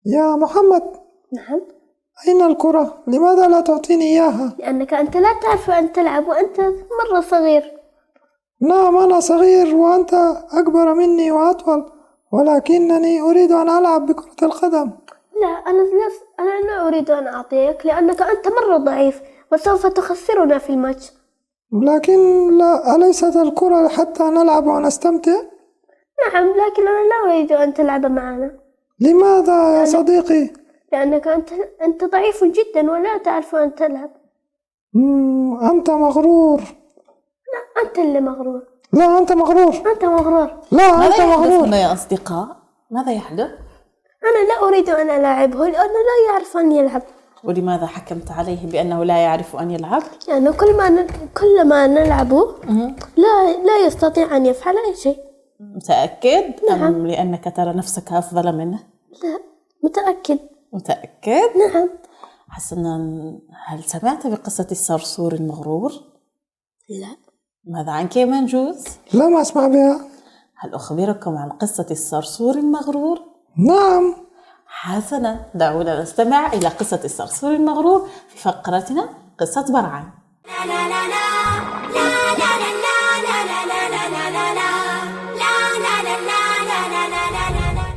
يا محمد، نعم. أين الكرة؟ لماذا لا تعطيني إياها؟ لأنك أنت لا تعرف أن تلعب وأنت مرة صغير. نعم، أنا صغير وأنت أكبر مني وأطول، ولكنني أريد أن ألعب بكرة القدم. لا، أنا لا أريد أن أعطيك لأنك أنت مرة ضعيف وسوف تخسرنا في الماتش. لكن لا، أليست الكرة حتى نلعب ونستمتع؟ نعم، لكن أنا لا أريد أن تلعب معنا. لماذا يا صديقي؟ لأنك أنت ضعيف جدا ولا تعرف أن تلعب. أنت مغرور. لا، أنت اللي مغرور. لا، أنت مغرور. أنت مغرور. لا، أنت ماذا يحدث مغرور. هنا يا أصدقاء؟ ماذا يحدث؟ أنا لا أريد أن ألاعبه لأنه لا يعرف أن يلعب. ولماذا حكمت عليه بأنه لا يعرف أن يلعب؟ يعني كل ما نلعبه لا يستطيع أن يفعل أي شيء. متأكد؟ نعم. أم لأنك ترى نفسك أفضل منه؟ لا، متأكد. متأكد؟ نعم. حسنا، هل سمعت بقصة الصرصور المغرور؟ لا. ماذا عنك يا منجوز؟ لم أسمع بها. هل أخبركم عن قصة الصرصور المغرور؟ نعم. حسنا، دعونا نستمع إلى قصة الصرصور المغرور في فقرتنا قصة برعان.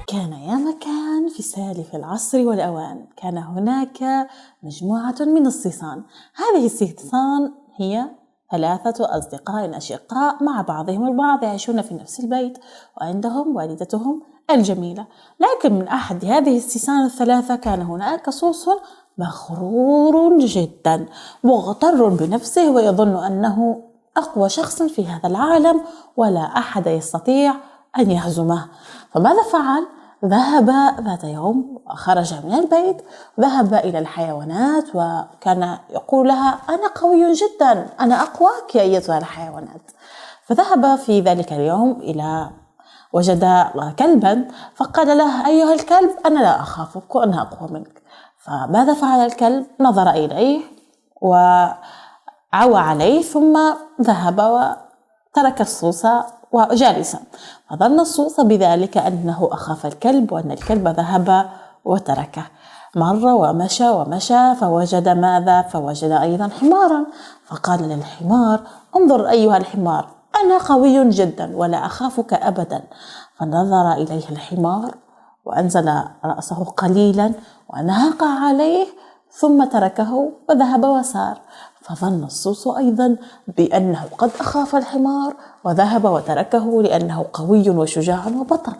كان يا مكان في سالف العصر والأوان كان هناك مجموعة من الصيصان. هذه الصيصان هي 3 أصدقاء أشقاء مع بعضهم البعض، يعيشون في نفس البيت وعندهم والدتهم الجميلة. لكن من أحد هذه الصيصان ال3 كان هناك صوص مغرور جدا مغتر بنفسه ويظن أنه أقوى شخص في هذا العالم ولا أحد يستطيع أن يهزمه. فماذا فعل؟ ذهب ذات يوم وخرج من البيت، ذهب إلى الحيوانات وكان يقول لها: أنا قوي جدا، أنا أقواك يا أيتها الحيوانات. فذهب في ذلك اليوم وجد كلبا فقال له: أيها الكلب، أنا لا أخافك وأنا أقوى منك. فماذا فعل الكلب؟ نظر إليه وعوى عليه ثم ذهب وترك الصوص وجالسا. فظن الصوص بذلك أنه أخاف الكلب وأن الكلب ذهب وتركه. مر ومشى فوجد ماذا؟ فوجد أيضا حمارا، فقال للحمار: انظر أيها الحمار، أنا قوي جدا ولا أخافك أبدا. فنظر إليه الحمار وأنزل رأسه قليلا ونهق عليه ثم تركه وذهب وسار. فظن الصوص أيضا بأنه قد أخاف الحمار وذهب وتركه لأنه قوي وشجاع وبطل.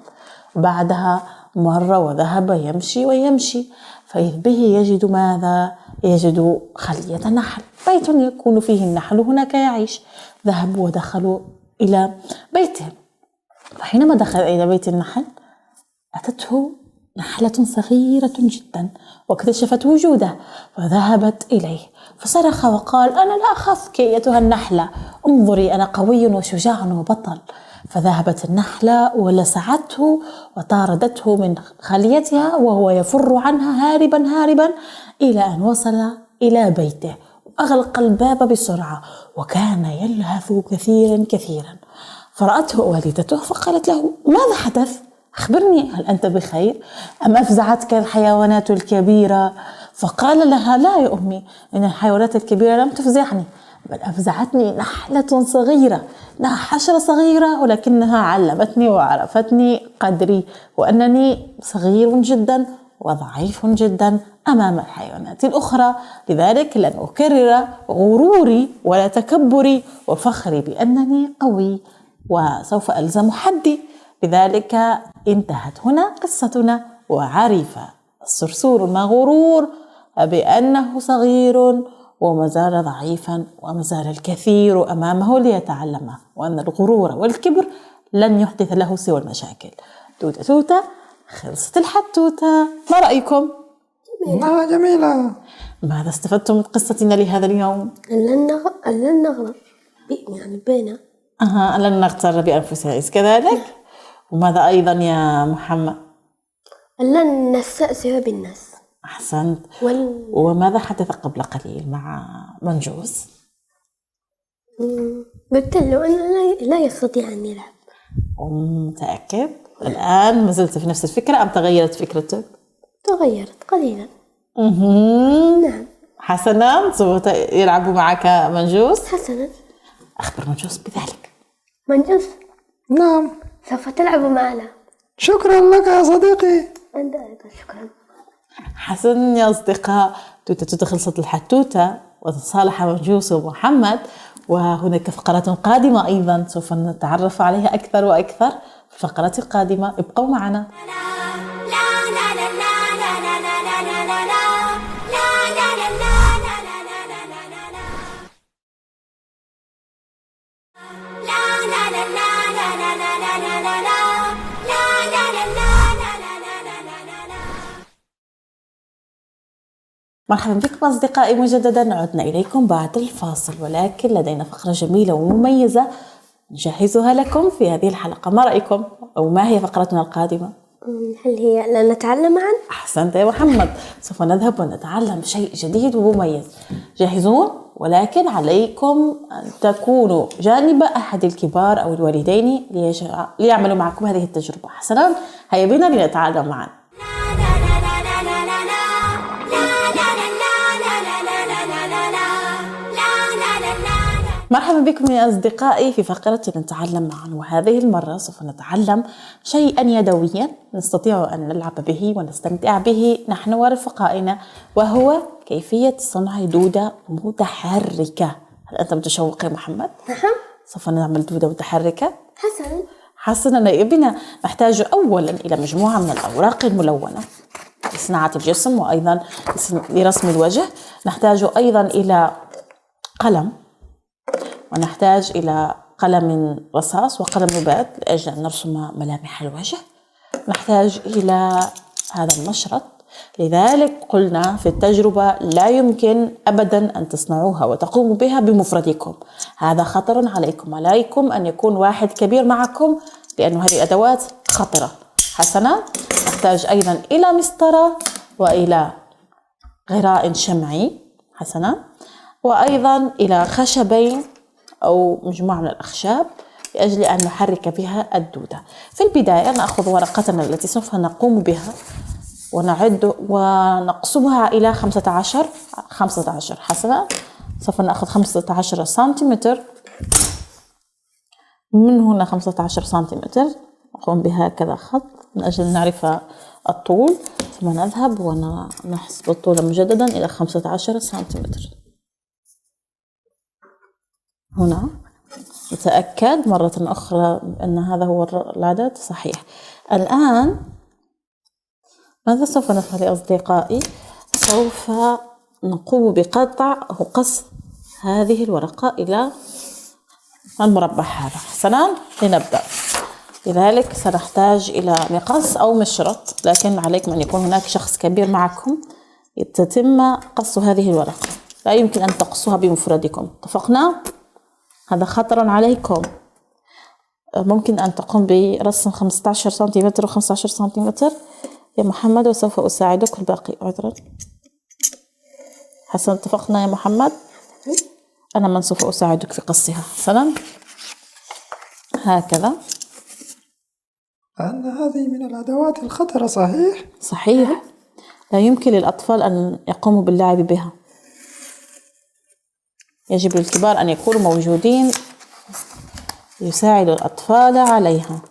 بعدها مر وذهب يمشي فإذ به يجد ماذا؟ يجد خلية نحل، بيت يكون فيه النحل هناك يعيش. ذهبوا ودخلوا إلى بيتهم، وحينما دخل إلى بيت النحل أتته نحلة صغيرة جدا واكتشفت وجوده فذهبت إليه فصرخ وقال: أنا لا أخافك أيتها النحلة، انظري أنا قوي وشجاع وبطل. فذهبت النحلة ولسعته وطاردته من خليتها وهو يفر عنها هاربا إلى أن وصل إلى بيته وأغلق الباب بسرعة وكان يلهث كثيرا. فرأته والدته فقالت له: ماذا حدث؟ أخبرني، هل أنت بخير أم أفزعتك الحيوانات الكبيرة؟ فقال لها: لا يا أمي، إن الحيوانات الكبيرة لم تفزعني، بل أفزعتني نحلة صغيرة، حشرة صغيرة، ولكنها علمتني وعرفتني قدري وأنني صغير جدا وضعيف جدا أمام الحيوانات الأخرى. لذلك لن أكرر غروري ولا تكبري وفخري بأنني قوي وسوف ألزم حدي. لذلك انتهت هنا قصتنا، وعرف الصرصور المغرور بأنه صغير ومازال ضعيفا ومازال الكثير أمامه ليتعلمه، وأن الغرور والكبر لن يحدث له سوى المشاكل. توتة توتة، خلصت الحتوتة. ما رأيكم؟ جميلة. ماذا استفدتم من قصتنا لهذا اليوم؟ لن نغلط يعني بينا. لن نغتر بأنفسنا، إذ كذلك. وماذا أيضا يا محمد؟ لن نستأثر بالناس. أحسنت. وماذا حدث قبل قليل مع منجوز؟ قلت له أنه لا يستطيع أن يلعب. متأكد؟ الآن ما زلت في نفس الفكرة أم تغيرت فكرتك؟ تغيرت قليلا. نعم. حسنا، سوف يلعب معك منجوس. حسنا. أخبر منجوس بذلك. منجوس. نعم. سوف تلعب معنا. شكرا لك يا صديقي. أنت أيضا شكرا. حسن يا أصدقاء، توتة خلصت الحتوتة وتصالح منجوس ومحمد، وهناك فقرات قادمة أيضا سوف نتعرف عليها أكثر وأكثر في الفقرات القادمة. ابقوا معنا. مرحبا بكم أصدقائي مجددا، عدنا إليكم بعد الفاصل، ولكن لدينا فقرة جميلة ومميزة نجهزها لكم في هذه الحلقة. ما رأيكم؟ أو ما هي فقرتنا القادمة؟ هل هي لنتعلم معا؟ أحسنت يا محمد، سوف نذهب ونتعلم شيء جديد ومميز. جاهزون؟ ولكن عليكم أن تكونوا جانب أحد الكبار أو الوالدين ليعملوا معكم هذه التجربة. حسنا، هيا بنا لنتعلم معا. مرحبا بكم يا أصدقائي في فقرة نتعلم معا، وهذه المرة سوف نتعلم شيئا يدويا نستطيع أن نلعب به ونستمتع به نحن ورفقائنا، وهو كيفية صنع دودة متحركة. هل أنت متشوق يا محمد؟ نعم. سوف نعمل دودة متحركة. حسنا. بنا نحتاج أولا إلى مجموعة من الأوراق الملونة لصناعة الجسم وأيضا لرسم الوجه. نحتاج أيضا إلى قلم، ونحتاج إلى قلم رصاص وقلم نبات لأجل أن نرسم ملامح الوجه. نحتاج إلى هذا المشرط. لذلك قلنا في التجربة لا يمكن أبدا أن تصنعوها وتقوموا بها بمفردكم، هذا خطر عليكم. عليكم أن يكون واحد كبير معكم لأن هذه الأدوات خطرة. حسنا، نحتاج أيضا إلى مسطرة وإلى غراء شمعي. حسنا، وأيضا إلى خشبين أو مجموعة من الأخشاب لأجل أن نحرك بها الدودة. في البداية نأخذ ورقتنا التي سوف نقوم بها ونعد ونقسمها إلى 15. حسنا، سوف نأخذ 15 سنتيمتر، من هنا 15 سنتيمتر نقوم بهكذا خط من أجل أن نعرف الطول، ثم نذهب ونحسب الطول مجددا إلى 15 سنتيمتر. هنا نتأكد مرة أخرى أن هذا هو العدد صحيح. الآن ماذا سوف نفعل يا أصدقائي؟ سوف نقوم بقطع أو قص هذه الورقة إلى المربع هذا. حسنا، لنبدأ. لذلك سنحتاج إلى مقص أو مشرط، لكن عليكم أن يكون هناك شخص كبير معكم يتم قص هذه الورقة، لا يمكن أن تقصوها بمفردكم. اتفقنا؟ هذا خطر عليكم. ممكن أن تقوم برسم 15 سنتيمتر و15 سنتيمتر يا محمد، وسوف أساعدك في الباقي. عذرا. حسنا، اتفقنا يا محمد؟ أنا من سوف أساعدك في قصها. حسنا، هكذا. أن هذه من الأدوات الخطرة صحيح؟ صحيح، لا يمكن للأطفال أن يقوموا باللعب بها، يجب للكبار أن يكونوا موجودين ليساعدوا الأطفال عليها.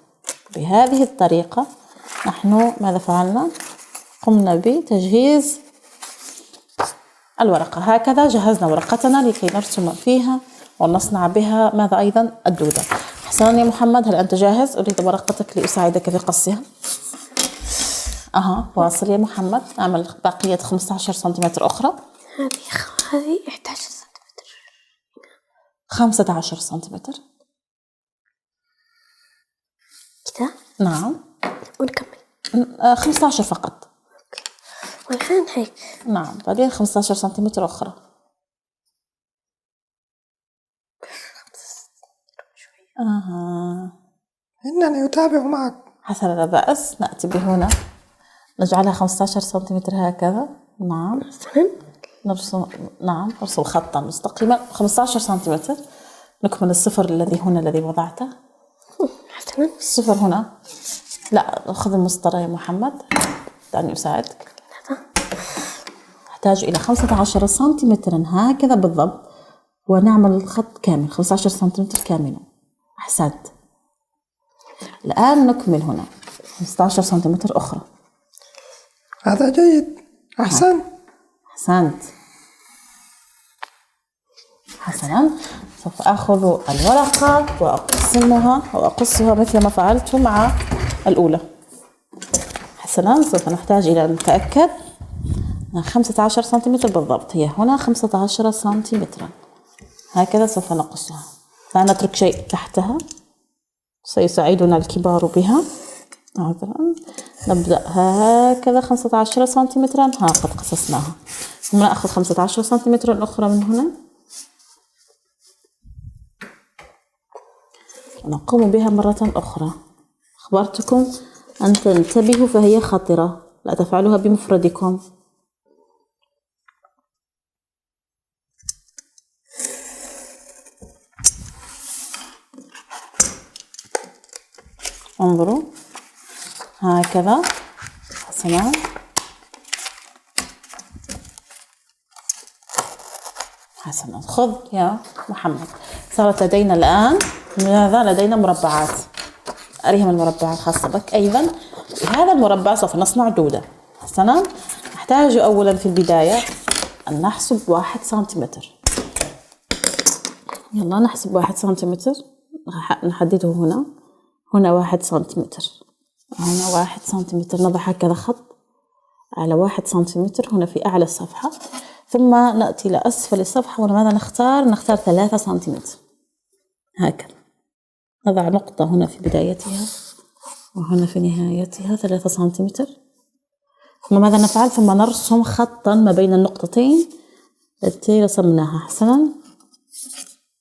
بهذه الطريقة نحن ماذا فعلنا؟ قمنا بتجهيز الورقة. هكذا جهزنا ورقتنا لكي نرسم فيها ونصنع بها ماذا أيضا؟ الدودة. حسنا يا محمد، هل أنت جاهز؟ أريد ورقتك لأساعدك في قصها. واصل يا محمد. نعمل بقية 15 سنتيمتر أخرى. هذه 11 سنتيمتر. 15 سنتيمتر كده؟ نعم. ونكمل 15 فقط. والآن هيك. نعم، بعدين 15 سنتيمتر أخرى. إنني أتابع معك. حسنا، لا بأس. نأتي بهنا نجعلها 15 سنتيمتر هكذا. نعم. نرسم خطا مستقيما 15 سنتيمتر. نكمل الصفر الذي هنا الذي وضعته. حسنا. الصفر هنا. لا، خذ المسطرة يا محمد، دعني أساعدك. نحتاج إلى 15 سنتيمترا هكذا بالضبط، ونعمل الخط كامل 15 سنتيمتر كاملا. أحسنت. الآن نكمل هنا 15 سنتيمتر أخرى. هذا جيد. أحسنت. حسنا، سوف أخذ الورقة وأقسمها وأقصها مثل ما فعلت مع الأولى. حسنا، سوف نحتاج إلى أن نتأكد 15 سنتيمتر بالضبط. هي هنا 15 سنتيمترا هكذا سوف نقصها، لا نترك شيء تحتها، سيساعدنا الكبار بها. نبدأ هكذا 15 سنتيمترا، قد قصصناها. ثم نأخذ 15 سنتيمترا أخرى من هنا ونقوم بها مرة أخرى. أخبرتكم أن تنتبهوا فهي خطرة، لا تفعلوها بمفردكم. انظروا هكذا. حسنا، حسنا. خذ يا محمد. صارت لدينا الآن ماذا؟ لدينا مربعات. أريهم المربع الخاصة بك. أيضا بهذا المربع سوف نصنع دودة. حسنا، نحتاج أولا في البداية أن نحسب 1 سنتيمتر. يلا نحسب 1 سنتيمتر، نحدده هنا 1 سنتيمتر، هنا 1 سنتيمتر. نضع هكذا خط على 1 سنتيمتر هنا في أعلى الصفحة، ثم نأتي إلى أسفل الصفحة. وماذا نختار 3 سنتيمتر هكذا. نضع نقطة هنا في بدايتها وهنا في نهايتها 3 سنتيمتر. ثم ماذا نفعل؟ ثم نرسم خطا ما بين النقطتين التي رسمناها. حسنا،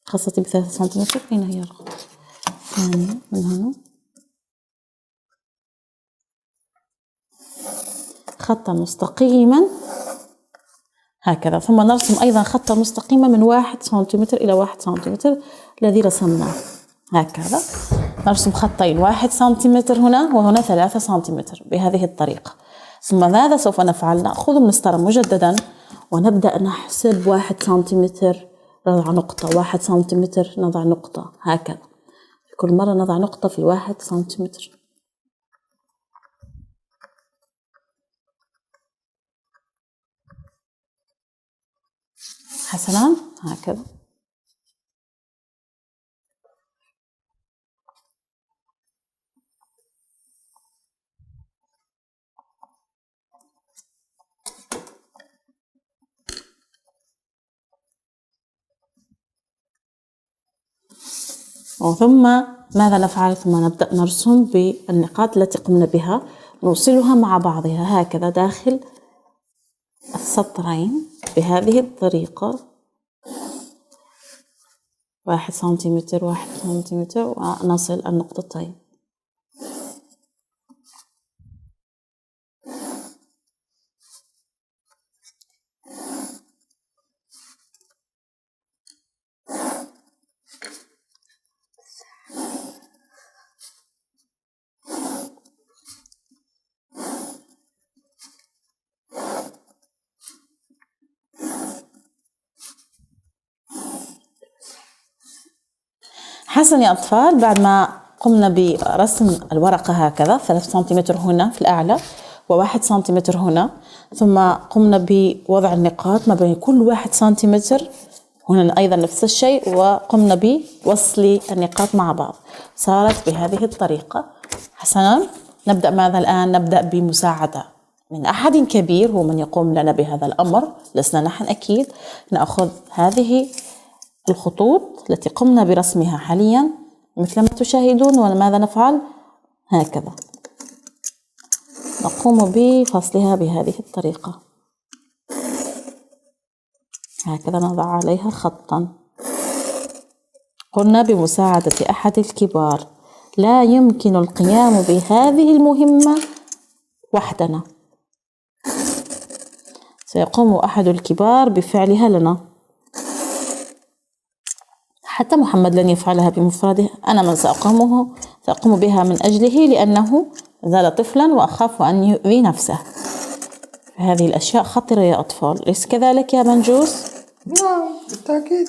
خاصة ب3 سنتيمتر. أين هي الخط الثانية؟ من هنا خطا مستقيما هكذا. ثم نرسم أيضا خطا مستقيما من 1 سنتيمتر إلى 1 سنتيمتر الذي رسمناه هكذا. نرسم خطين، 1 سنتيمتر هنا وهنا 3 سنتيمتر بهذه الطريقة. ثم ماذا سوف نفعل؟ نأخذ المسطرة مجددا ونبدأ نحسب 1 سنتيمتر، نضع نقطة، 1 سنتيمتر نضع نقطة هكذا. كل مرة نضع نقطة في 1 سنتيمتر. حسنا، هكذا. ثم ماذا نفعل؟ ثم نبدأ نرسم بالنقاط التي قمنا بها، نوصلها مع بعضها هكذا داخل السطرين بهذه الطريقة. 1 سنتيمتر 1 سنتيمتر ونصل النقطتين. حسنا يا أطفال، بعد ما قمنا برسم الورقة هكذا 3 سنتيمتر هنا في الأعلى و1 سنتيمتر هنا، ثم قمنا بوضع النقاط ما بين كل 1 سنتيمتر هنا أيضا نفس الشيء، وقمنا بوصل النقاط مع بعض، صارت بهذه الطريقة. حسنا، نبدأ ماذا الآن؟ نبدأ بمساعدة من أحد كبير هو من يقوم لنا بهذا الأمر، لسنا نحن أكيد. نأخذ هذه الخطوط التي قمنا برسمها حاليا مثل ما تشاهدون، وماذا نفعل؟ هكذا نقوم بفصلها بهذه الطريقة هكذا، نضع عليها خطا. قلنا بمساعدة أحد الكبار، لا يمكن القيام بهذه المهمة وحدنا، سيقوم أحد الكبار بفعلها لنا. حتى محمد لن يفعلها بمفرده، أنا من سأقوم بها من أجله، لأنه زال طفلا وأخاف أن يؤذي نفسه. هذه الأشياء خطرة يا أطفال، أليس كذلك يا منجوس؟ نعم بالتأكيد.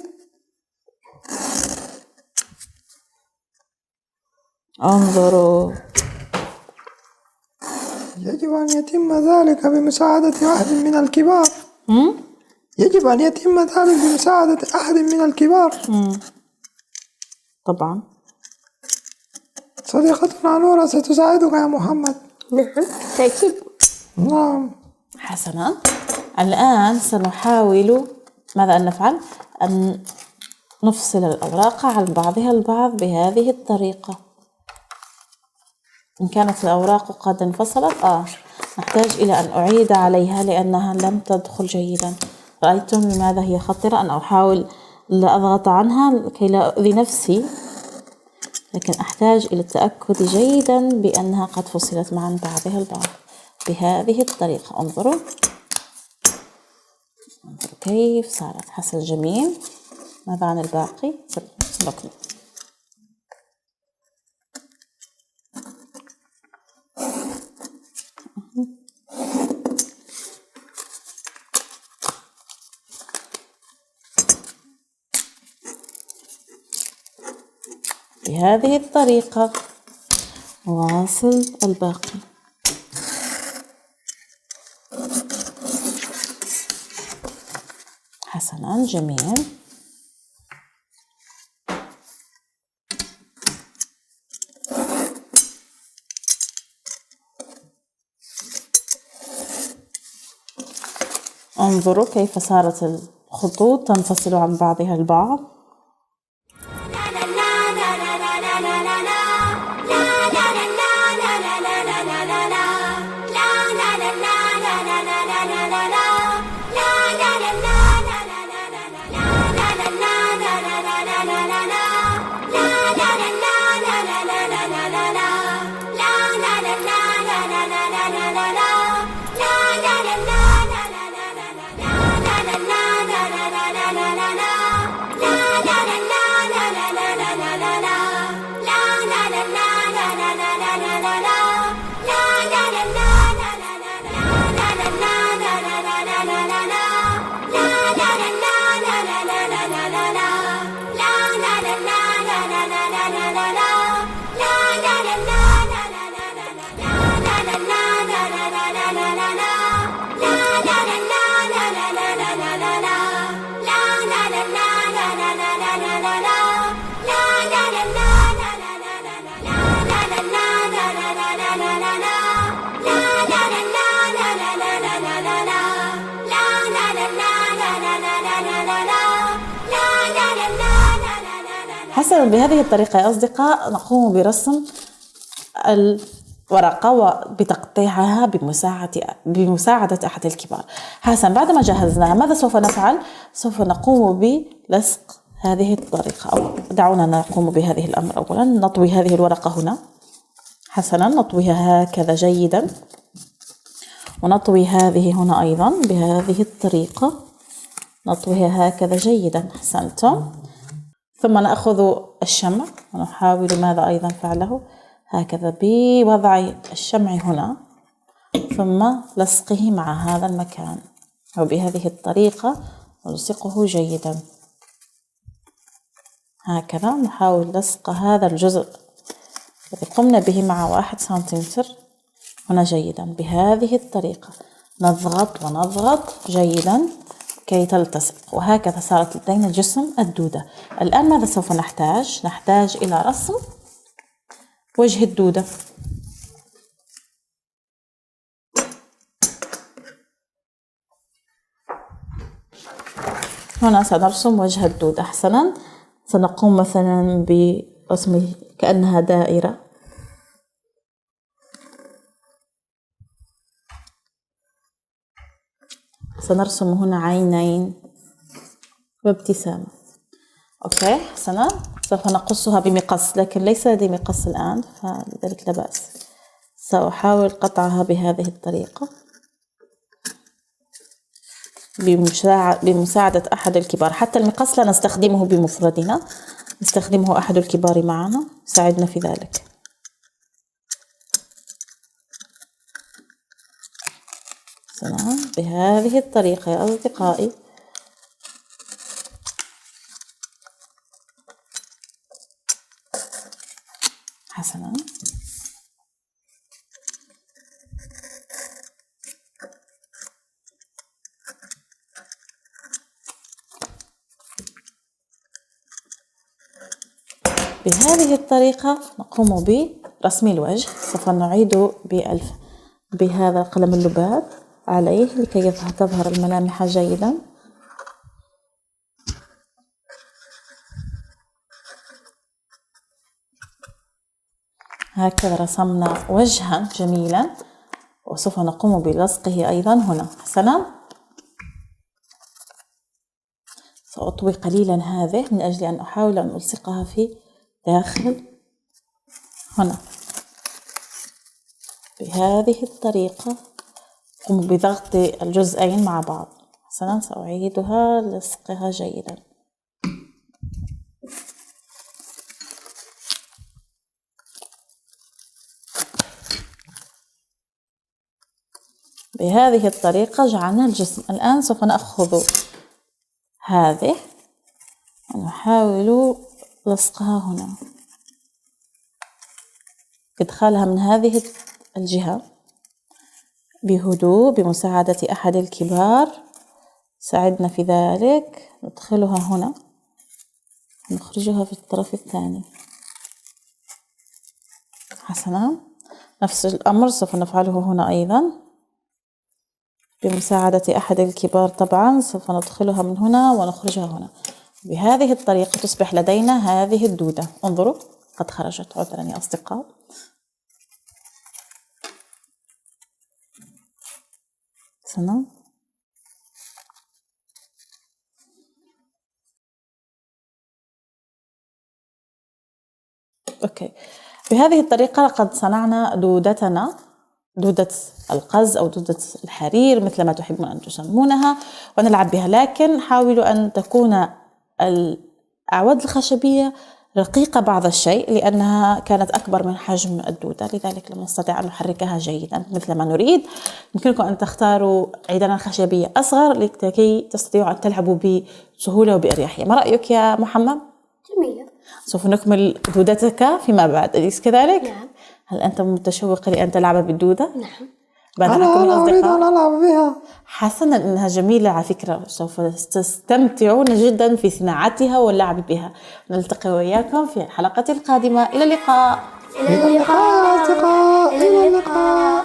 انظروا. يجب أن يتم ذلك بمساعدة أحد من الكبار. يجب أن يتم ذلك بمساعدة أحد من الكبار. طبعا. صديقتنا نورا ستساعدك يا محمد. نعم بالتأكيد. نعم. حسنا، الآن سنحاول ماذا أن نفعل؟ أن نفصل الأوراق عن بعضها البعض بهذه الطريقة. إن كانت الأوراق قد انفصلت نحتاج إلى أن أعيد عليها لأنها لم تدخل جيدا. رأيتم لماذا هي خطرة؟ أنا أحاول لا أضغط عنها لكي لا أؤذي نفسي، لكن أحتاج إلى التأكد جيدا بأنها قد فصلت عن بعضها البعض بهذه الطريقة. انظروا كيف صارت. حسن جميل. ماذا عن الباقي؟ سبقني. بهذه الطريقة واصل الباقي. حسنا جميل. انظروا كيف صارت الخطوط تنفصل عن بعضها البعض. حسنا بهذه الطريقة يا أصدقاء نقوم برسم الورقة وبتقطيعها بمساعدة أحد الكبار. حسنا بعدما جهزناها ماذا سوف نفعل؟ سوف نقوم بلصق هذه الطريقة، أو دعونا نقوم بهذه الأمر. أولا نطوي هذه الورقة هنا. حسنا نطويها هكذا جيدا، ونطوي هذه هنا أيضا بهذه الطريقة، نطويها هكذا جيدا. أحسنتم. ثم نأخذ الشمع ونحاول ماذا أيضا فعله هكذا بوضع الشمع هنا ثم لصقه مع هذا المكان، وبهذه الطريقة نلصقه جيدا هكذا. نحاول لصق هذا الجزء الذي قمنا به مع 1 سنتيمتر هنا جيدا بهذه الطريقة. نضغط ونضغط جيدا كي تلتصق، وهكذا صارت لدينا جسم الدودة. الآن ماذا سوف نحتاج؟ نحتاج إلى رسم وجه الدودة. هنا سنرسم وجه الدودة. حسنا سنقوم مثلا برسم كأنها دائرة، سنرسم هنا عينين وابتسامة. أوكي حسنا. سوف نقصها بمقص، لكن ليس لدي مقص الآن فلذلك لا بأس. سأحاول قطعها بهذه الطريقة بمساعدة أحد الكبار. حتى المقص لا نستخدمه بمفردنا، نستخدمه أحد الكبار معنا يساعدنا في ذلك. حسنا بهذه الطريقة يا أصدقائي. حسنا بهذه الطريقة نقوم برسم الوجه. سوف نعيد بهذا القلم اللباب عليه لكي تظهر الملامح جيدا. هكذا رسمنا وجها جميلا، وسوف نقوم بلصقه أيضا هنا. حسنا سأطوي قليلا هذه من أجل أن أحاول أن ألصقها في داخل هنا بهذه الطريقة. أقوم بضغط الجزئين مع بعض. حسنا سأعيدها لصقها جيدا. بهذه الطريقة جعلنا الجسم. الآن سوف نأخذ هذه ونحاول لصقها هنا، إدخالها من هذه الجهة بهدوء بمساعدة أحد الكبار ساعدنا في ذلك. ندخلها هنا ونخرجها في الطرف الثاني. حسنا نفس الأمر سوف نفعله هنا أيضا بمساعدة أحد الكبار. طبعا سوف ندخلها من هنا ونخرجها هنا. بهذه الطريقة تصبح لدينا هذه الدودة. انظروا قد خرجت. عذرا يا أصدقاء. حسنا أوكي. بهذه الطريقة قد صنعنا دودتنا، دودة القز أو دودة الحرير مثل ما تحبون أن تسمونها، ونلعب بها. لكن حاولوا أن تكون الأعواد الخشبية رقيقة بعض الشيء لأنها كانت أكبر من حجم الدودة، لذلك لم نستطيع أن نحركها جيدا مثل ما نريد. يمكنكم أن تختاروا عيدانا خشبية أصغر لكي تستطيعوا أن تلعبوا بسهولة وبأريحية. ما رأيك يا محمد؟ جميلة. سوف نكمل دودتك فيما بعد، أليس كذلك؟ نعم. هل أنت متشوق لأن تلعب بالدودة؟ نعم. أنا أريد أن ألعب بها. حسنا، إنها جميلة على فكرة، سوف تستمتعون جدا في صناعتها واللعب بها. نلتقي وإياكم في الحلقة القادمة. إلى اللقاء. إلى اللقاء أصدقاء، إلى اللقاء.